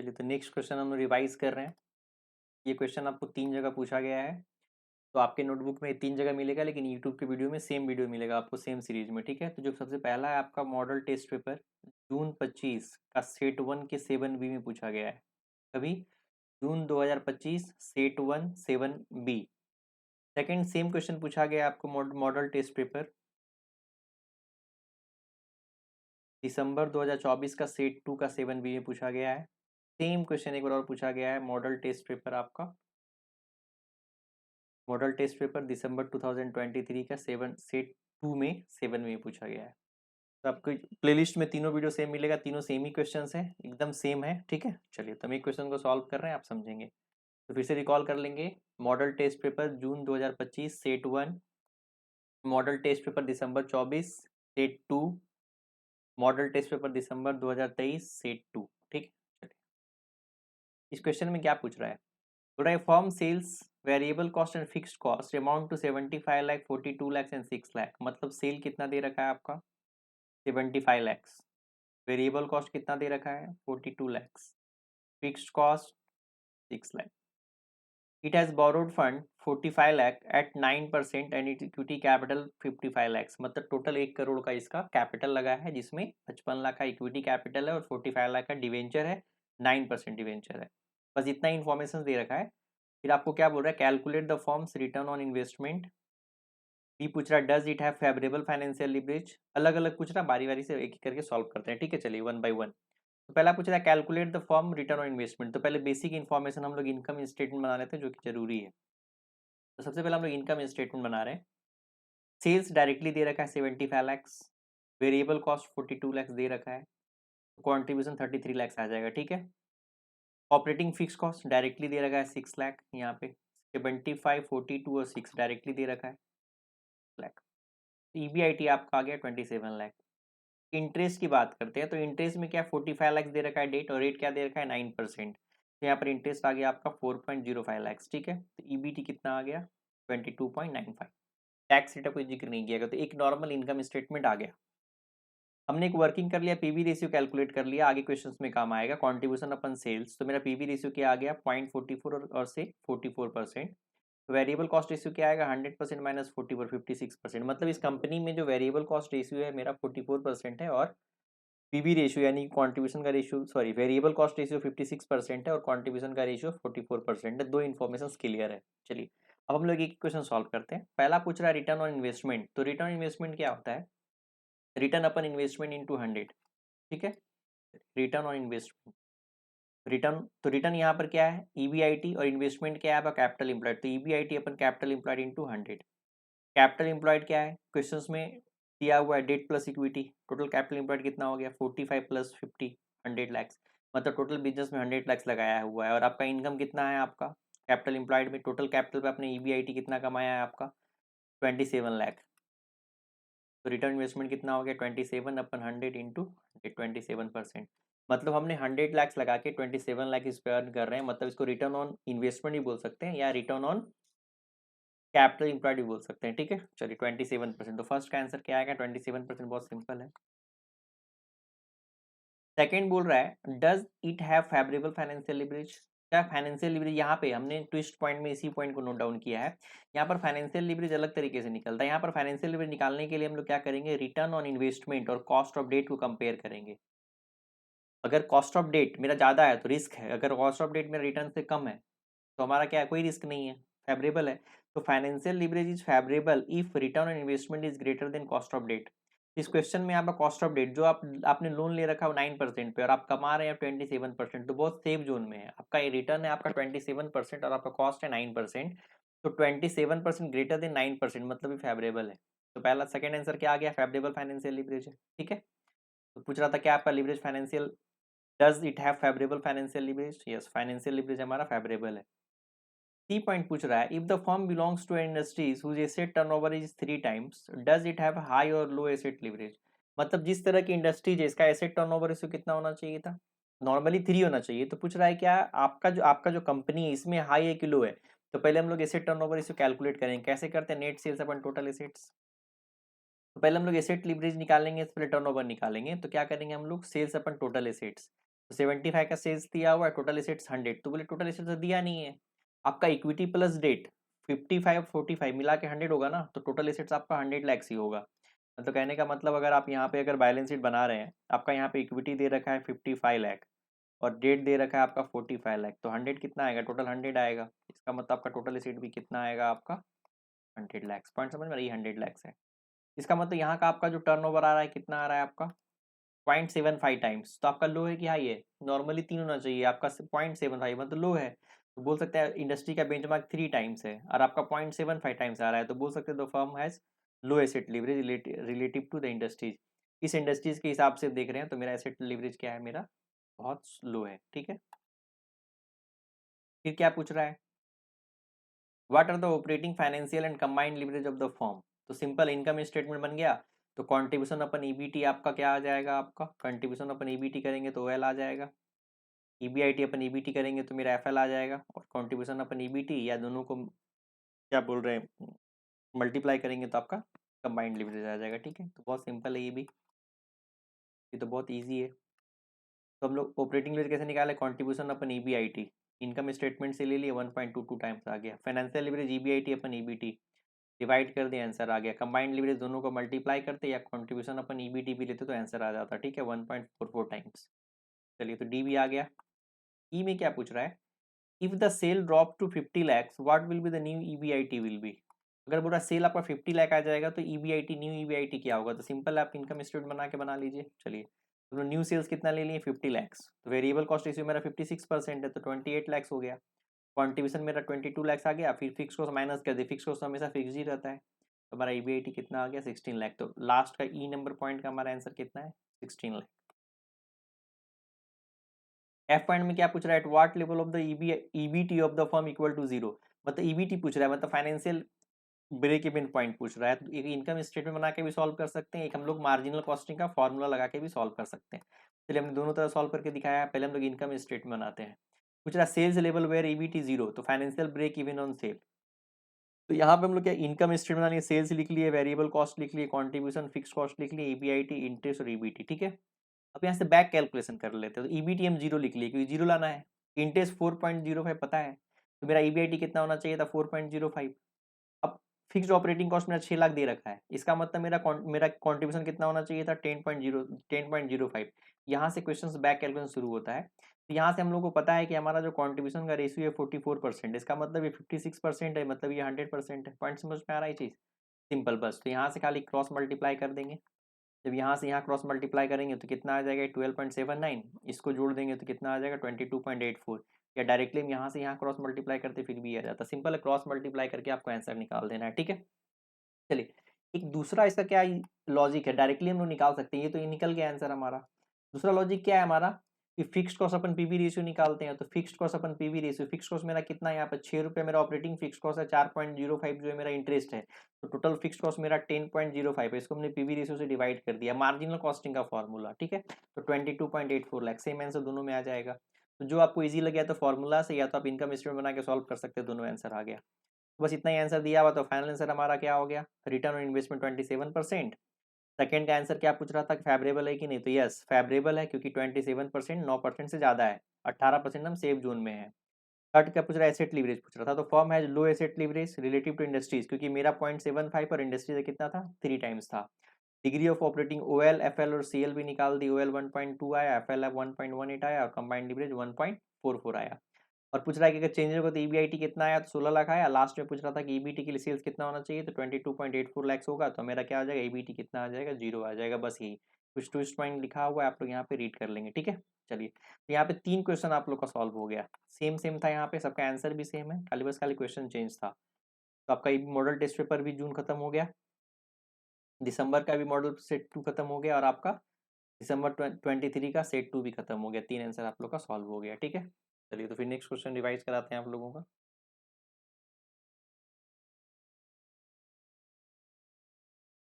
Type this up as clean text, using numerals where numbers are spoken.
चलिए तो next question हम रिवाइज कर रहे हैं। ये क्वेश्चन आपको 3 जगह पूछा गया है। तो आपके नोटबुक में 3 जगह मिलेगा, लेकिन यूट्यूब के वीडियो में सेम वीडियो मिलेगा आपको सेम सीरीज में, ठीक है। तो जो सबसे पहला है आपका मॉडल टेस्ट पेपर जून 25 का सेट 1 के 7B में पूछा गया है। कभी जून 2025 set 1 7B। Second same question पूछा गया आपको मॉडल टेस्ट पेपर दिसंबर 2024 का सेट 2 का 7B में पूछा गया है। सेम क्वेश्चन एक बार और पूछा गया है मॉडल टेस्ट पेपर आपका मॉडल टेस्ट पेपर दिसंबर 2023 का सेट 2 में 7 में पूछा गया है। तो आपको प्लेलिस्ट में तीनों वीडियो सेम मिलेगा, तीनों सेम ही क्वेश्चंस हैं, एकदम सेम है, ठीक है। चलिए तो हम एक क्वेश्चन को सॉल्व कर रहे हैं, आप समझेंगे। तो फिर से रिकॉल कर लेंगे। मॉडल टेस्ट पेपर जून 2025 सेट 1, मॉडल टेस्ट पेपर दिसंबर 24 सेट 2, मॉडल टेस्ट पेपर दिसंबर 2023 सेट 2, ठीक है। चलिए इस क्वेश्चन में क्या पूछ रहा है। Today firm sells variable cost and fixed cost amount to 75 lakh 42 lakh and 6 lakh. मतलब सेल कितना दे रखा है आपका 75 लैक्स, वेरिएबल कॉस्ट कितना दे रखा है 42 lakhs, fixed cost 6 lakh. It has borrowed fund 45 lakh at 9% and equity capital 55 lakhs. मतलब टोटल 1 करोड़ का इसका कैपिटल लगा है, जिसमें 55 लाख का इक्विटी कैपिटल है और 45 लाख का डिवेंचर है, 9% डिवेंचर है। बस इतना इन्फॉर्मेशन दे रखा है। फिर आपको क्या बोल रहा है, calculate the forms return on investment. B पूछ रहा है does it have favourable financial leverage. अलग अलग पूछ रहा है, बारी बारी से एक एक करके सॉल्व करते हैं, ठीक है। चलिए वन बाय वन। तो पहला पूछ रहा है calculate the form return on investment. तो पहले बेसिक इन्फॉर्मेशन हम लोग इनकम स्टेटमेंट बना लेते हैं, जो कि जरूरी है। तो सबसे पहले हम लोग इनकम स्टेटमेंट बना रहे हैं। सेल्स डायरेक्टली दे रखा है 75 लैक्स, वेरिएबल कॉस्ट 42 लैक्स दे रखा है, कॉन्ट्रीब्यूशन 33 लैक्स आ जाएगा, ठीक है। ऑपरेटिंग फिक्स कॉस्ट डायरेक्टली दे रखा है 6 लाख, यहाँ पे 75 42 और 6 डायरेक्टली दे रखा है लाख। ईबीआईटी आपका आ गया 27 लाख। इंटरेस्ट की बात करते हैं तो इंटरेस्ट में क्या 45 लाख दे रखा है डेट, और रेट क्या दे रखा है 9%। तो यहाँ पर इंटरेस्ट आ गया आपका 4.05 लाख, ठीक है। तो ईबीटी कितना आ गया 22.95। टैक्स रेट का कोई जिक्र नहीं किया गया। तो एक नॉर्मल इनकम स्टेटमेंट आ गया। हमने एक वर्किंग कर लिया, पीवी रेशियो कैलकुलेट कर लिया, आगे क्वेश्चंस में काम आएगा। कॉन्ट्रीब्यूशन अपन सेल्स, तो मेरा पीवी रेशियो क्या आ गया 0.44 और से 44%। वेरिएबल कॉस्ट रेशियो क्या आएगा 100% माइनस 44 56%। मतलब इस कंपनी में जो वेरिएबल कॉस्ट रेशियो है मेरा 44% है, और पीवी रेशियो यानी कॉन्ट्रीब्यूशन का ratio, sorry, variable cost ratio 56% है और कॉन्ट्रीब्यूशन का रेशियो 44% है। दो इन्फॉर्मेशन क्लियर है। चलिए अब हम लोग एक क्वेश्चन सॉल्व करते हैं। पहला पूछ रहा है रिटर्न ऑन इन्वेस्टमेंट। तो रिटर्न ऑन इन्वेस्टमेंट क्या होता है, रिटर्न अपन इन्वेस्टमेंट इनटू 100, ठीक है। रिटर्न ऑन इन्वेस्टमेंट, रिटर्न, तो रिटर्न यहाँ पर क्या है ईबीआईटी, और इन्वेस्टमेंट क्या है आपका कैपिटल इंप्लॉयड। तो EBIT upon capital employed into 100। Capital employed क्या है क्वेश्चंस में दिया हुआ है, debt plus equity. Total capital employed कितना हो गया 45 प्लस 50 100 लैक्स। मतलब टोटल बिजनेस में 100 लैक्स लगाया हुआ है। और आपका इनकम कितना है आपका कैपिटल इंप्लॉयड में, टोटल कैपिटल पे आपने ईबीआईटी कितना कमाया है आपका 27 लाख। तो रिटर्न इन्वेस्टमेंट कितना हो गया 27 अपन 100 इंटू 27%। मतलब हमने 100 लैक्स लगा के 27 लाख इस पे अर्न कर रहे हैं। मतलब इसको रिटर्न ऑन इन्वेस्टमेंट भी बोल सकते हैं या रिटर्न ऑन कैपिटल इंप्लॉयड भी बोल सकते हैं, ठीक है। चलिए 27%। तो फर्स्ट का आंसर क्या आएगा 27%, बहुत सिंपल है। सेकंड बोल रहा है does it have favourable financial leverage. क्या फाइनेंशियल लिवरेज, यहाँ पे हमने ट्विस्ट पॉइंट में इसी पॉइंट को नोट डाउन किया है। यहाँ पर फाइनेंशियल लिवरेज अलग तरीके से निकलता है। यहाँ पर फाइनेंशियल लिवरेज निकालने के लिए हम लोग क्या करेंगे, रिटर्न ऑन इन्वेस्टमेंट और कॉस्ट ऑफ डेट को कंपेयर करेंगे। अगर कॉस्ट ऑफ डेट मेरा ज़्यादा है तो रिस्क है, अगर कॉस्ट ऑफ डेट मेरा रिटर्न से कम है तो हमारा क्या है, कोई रिस्क नहीं है, फेवरेबल है। तो financial leverage is favourable if return on investment is greater than cost of debt. इस क्वेश्चन में आपका कॉस्ट ऑफ डेट जो आपने लोन ले रखा है 9% पे और आप कमा रहे हैं 27%, तो बहुत सेफ जोन में है। आपका ये रिटर्न है आपका 27% और आपका कॉस्ट है 9%। तो 27% ग्रेटर देन 9%, मतलब ये फेवरेबल है। तो पहला सेकंड आंसर क्या आ गया, फेवरेबल फाइनेंशियल लिवरेज है, ठीक है। तो पूछ रहा था क्या आपका leverage financial, does it have favourable financial leverage. Yes, financial leverage हमारा फेवरेबल है। सी पॉइंट पूछ रहा है if the firm belongs to industries whose asset turnover is 3 times does it have high और लो एसेट लिवरेज। मतलब जिस तरह की इंडस्ट्रीज है इसका एसेट टर्नओवर रेशियो कितना होना चाहिए था, नॉर्मली 3 होना चाहिए। तो पूछ रहा है क्या आपका जो कंपनी है इसमें हाई है कि लो है। तो पहले हम लोग एसेट टर्नओवर रेशियो कैलकुलेट करेंगे। कैसे करते हैं, नेट सेल्स अपन टोटल एसेट्स। तो पहले हम लोग एसेट लिवरेज निकालेंगे, इससे पहले टर्नओवर निकालेंगे। तो क्या करेंगे हम लोग, सेल्स अपन टोटल एसेट्स। तो 75 का सेल्स दिया हुआ है, टोटल एसेट्स 100, तो बोले टोटल एसेट्स तो दिया नहीं है, आपका इक्विटी प्लस डेट 55 45 मिला के 100 होगा ना, तो टोटल एसेट्स आपका 100 लाख ही होगा। तो कहने का मतलब अगर आप यहाँ पे अगर बैलेंस शीट बना रहे हैं, आपका यहाँ पे इक्विटी दे रखा है 55 लाख और डेट दे रखा है आपका 45 लाख, तो 100 कितना आएगा, टोटल 100 आएगा। इसका मतलब आपका टोटल एसेट भी कितना आएगा आपका 100 लाख। पॉइंट समझ में, ये 100 लाख है। इसका मतलब यहाँ का आपका जो टर्नओवर आ रहा है कितना आ रहा है आपका 0.75 टाइम्स, तो आपका लो है कि हाई है, नॉर्मली 3 होना चाहिए, आपका 0.75 मतलब लो है, तो बोल सकते हैं इंडस्ट्री का बेंचमार्क 3 टाइम्स है और आपका 0.75 टाइम्स आ रहा है, तो बोल सकते हैं the firm has low asset leverage relative to the industries. इस इंडस्ट्रीज के हिसाब से देख रहे हैं तो मेरा एसेट लिवरेज क्या है, मेरा बहुत लो है, ठीक है। फिर क्या पूछ रहा है, what are the operating financial and combined leverage of the firm. तो सिंपल इनकम स्टेटमेंट बन गया, तो कॉन्ट्रीब्यूशन अपन ईबीटी आपका क्या आ जाएगा, आपका कंट्रीब्यूशन अपन ईबीटी करेंगे तो ओएल आ जाएगा, ईबीआईटी अपन ईबीटी करेंगे तो मेरा एफएल आ जाएगा, और कंट्रीब्यूशन अपन ईबीटी या दोनों को क्या बोल रहे हैं मल्टीप्लाई करेंगे तो आपका कंबाइंड लिवरेज आ जाएगा, ठीक है। तो बहुत सिंपल है ये भी, ये तो बहुत ईजी है। तो हम लोग ऑपरेटिंग लिवरेज कैसे निकाले, कॉन्ट्रीब्यूशन अपन ईबीआईटी, इनकम स्टेटमेंट से ले लिए 1.22 टाइम्स आ गया, फाइनेंशियल लिवरेज ईबीआईटी अपन ईबीटी डिवाइड कर दिया, आंसर आ गया, कंबाइंड लिवरेज दोनों को मल्टीप्लाई करते या कंट्रीब्यूशन अपन ईबीटी भी लेते तो आंसर आ जाता, ठीक है 1.44 टाइम्स। चलिए तो डी भी आ गया। ई में क्या पूछ रहा है, if the sale drop to 50 lakhs what will be the new EBIT will be. अगर पूरा सेल आपका 50 लाख आ जाएगा तो ईबीआईटी न्यू ईबीआईटी क्या होगा, तो सिंपल आप इनकम स्टेटमेंट बना के बना लीजिए। चलिए तो न्यू सेल्स कितना ले लिए 50 lakhs, तो वेरिएबल कॉस्ट रेशियो मेरा 56% है तो 28 lakhs हो गया, कॉन्ट्रीब्यूशन मेरा 22 lakhs आ गया, फिर फिक्स कॉस्ट माइनस कर दे, फिक्स कॉस्ट हमेशा फिक्स ही रहता है, तो हमारा ईबीआईटी कितना आ गया 16 लाख। तो लास्ट का ई नंबर पॉइंट का हमारा आंसर कितना है 16 लाख। एफ पॉइंट में क्या पूछ रहा है, at what level of the EBT of the firm equal to zero, मतलब ईबीटी पूछ रहा है, मतलब फाइनेंशियल ब्रेक इवन पॉइंट पूछ रहा है। तो एक इनकम स्टेटमेंट बना के भी सॉल्व कर सकते हैं, एक हम लोग मार्जिनल कॉस्टिंग का फॉर्मूला लगा के भी सॉल्व कर सकते हैं। चलिए हमने दोनों तरह सॉल्व करके दिखाया है, पहले हम लोग इनकम स्टेटमेंट बनाते हैं। पूछ रहा है sales level where EBT zero, तो financial break even on sale, तो यहाँ पे हम लोग क्या इनकम स्टेटमेंट बना लिए, सेल्स लिख लिए, वेरिएबल कॉस्ट लिख लिए, कॉन्ट्रीब्यूशन फिक्स कॉस्ट लिख लिए, ईबीआईटी इंटरेस्ट और ईबीटी, ठीक है। अब यहाँ से बैक कैलकुलेशन कर लेते हैं, तो ईबीटी हम जीरो लिख लिए क्योंकि जीरो लाना है, इंटरेस्ट 4.05 पता है, तो मेरा ईबीआईटी कितना होना चाहिए था 4.05। अब फिक्स्ड ऑपरेटिंग कॉस्ट मेरा 6 लाख दे रखा है, इसका मतलब मेरा कॉन्ट्रीब्यूशन कितना होना चाहिए था 10.05। यहाँ से क्वेश्चन बैक कैलकुलेशन शुरू होता है, तो यहाँ से हम लोग को पता है कि हमारा जो कॉन्ट्रीब्यूशन का रेशियो है 44%, इसका मतलब ये 56% है, मतलब ये 100% है। पॉइंट समझ में आ रहा है चीज़, सिंपल बस। तो यहाँ से खाली क्रॉस मल्टीप्लाई कर देंगे, जब यहाँ से यहाँ क्रॉस मल्टीप्लाई करेंगे तो कितना आ जाएगा 12.79, इसको जोड़ देंगे तो कितना आ जाएगा 22.84, या डायरेक्टली हम यहाँ से यहाँ क्रॉस मल्टीप्लाई करते फिर भी आ जाता, सिंपल है, क्रॉस मल्टीप्लाई करके आपको आंसर निकाल देना है, ठीक है। चलिए एक दूसरा इसका क्या लॉजिक है, डायरेक्टली हम लोग निकाल सकते हैं, ये तो ये निकल गया आंसर हमारा। दूसरा लॉजिक क्या है हमारा कि फिक्स्ड कॉस्ट अपन पीवी रेशियो निकालते हैं, तो फिक्स्ड कॉस्ट अपन पीवी रेशियो, फिक्स्ड कॉस्ट मेरा कितना है यहाँ पे 6 रुपये मेरा ऑपरेटिंग फिक्स्ड कॉस्ट है, 4.05 जो है मेरा इंटरेस्ट है, तो टोटल फिक्स्ड कॉस्ट मेरा 10.05 है, इसको हमने पीवी रेशियो से डिवाइड कर दिया, मार्जिनल कॉस्टिंग का फॉर्मूला, ठीक है। तो 22.84 लाख, सेम आंसर दोनों में आ जाएगा। तो जो आपको ईजी लगे तो फॉर्मूला से, या तो आप इनकम स्टेटमेंट बना के सॉल्व कर सकते हैं, दोनों आंसर आ गया। बस इतना ही आंसर दिया हुआ, तो फाइनल आंसर हमारा क्या हो गया, रिटर्न ऑन इन्वेस्टमेंट 27%। सेकंड का आंसर क्या पूछ रहा था, फेवरेबल है कि नहीं, तो यस फेवरेबल है, क्योंकि 27% 9% से ज्यादा है, 18% हम सेफ जोन में है। थर्ड क्या पूछ रहा है, एसेट लीवरेज पूछ रहा था, तो firm has low asset leverage relative to industries, क्योंकि मेरा 0.75 और इंडस्ट्रीज का कितना था 3 टाइम्स था। Degree of operating OL FL और सीएल भी निकाल दी, ओएल 1.2 आया, एफएल 1.18 आया, और कंबाइंड लीवरेज 1.44 आया। और पूछ रहा है कि अगर चेंज होगा तो ईबीआईटी कितना आया, तो 16 लाख आया। लास्ट में पूछ रहा था कि ईबीटी के लिए सेल्स कितना होना चाहिए, तो 22.84 लाख होगा, तो मेरा क्या आ जाएगा ईबीटी कितना आ जाएगा, जीरो आ जाएगा। बस यही कुछ ट्विस्ट पॉइंट लिखा हुआ है, आप लोग यहाँ पे रीड कर लेंगे, ठीक है। चलिए तो यहाँ पे 3 क्वेश्चन आप लोग का सॉल्व हो गया, सेम सेम था यहाँ पे, सबका आंसर भी सेम है, खाली क्वेश्चन चेंज था। तो आपका मॉडल टेस्ट पेपर भी जून खत्म हो गया, दिसंबर का भी मॉडल सेट 2 खत्म हो गया, और आपका दिसंबर 23 का सेट 2 भी खत्म हो गया। 3 आंसर आप लोग का सॉल्व हो गया, ठीक है। चलिए तो फिर नेक्स्ट क्वेश्चन रिवाइज कराते हैं आप लोगों का।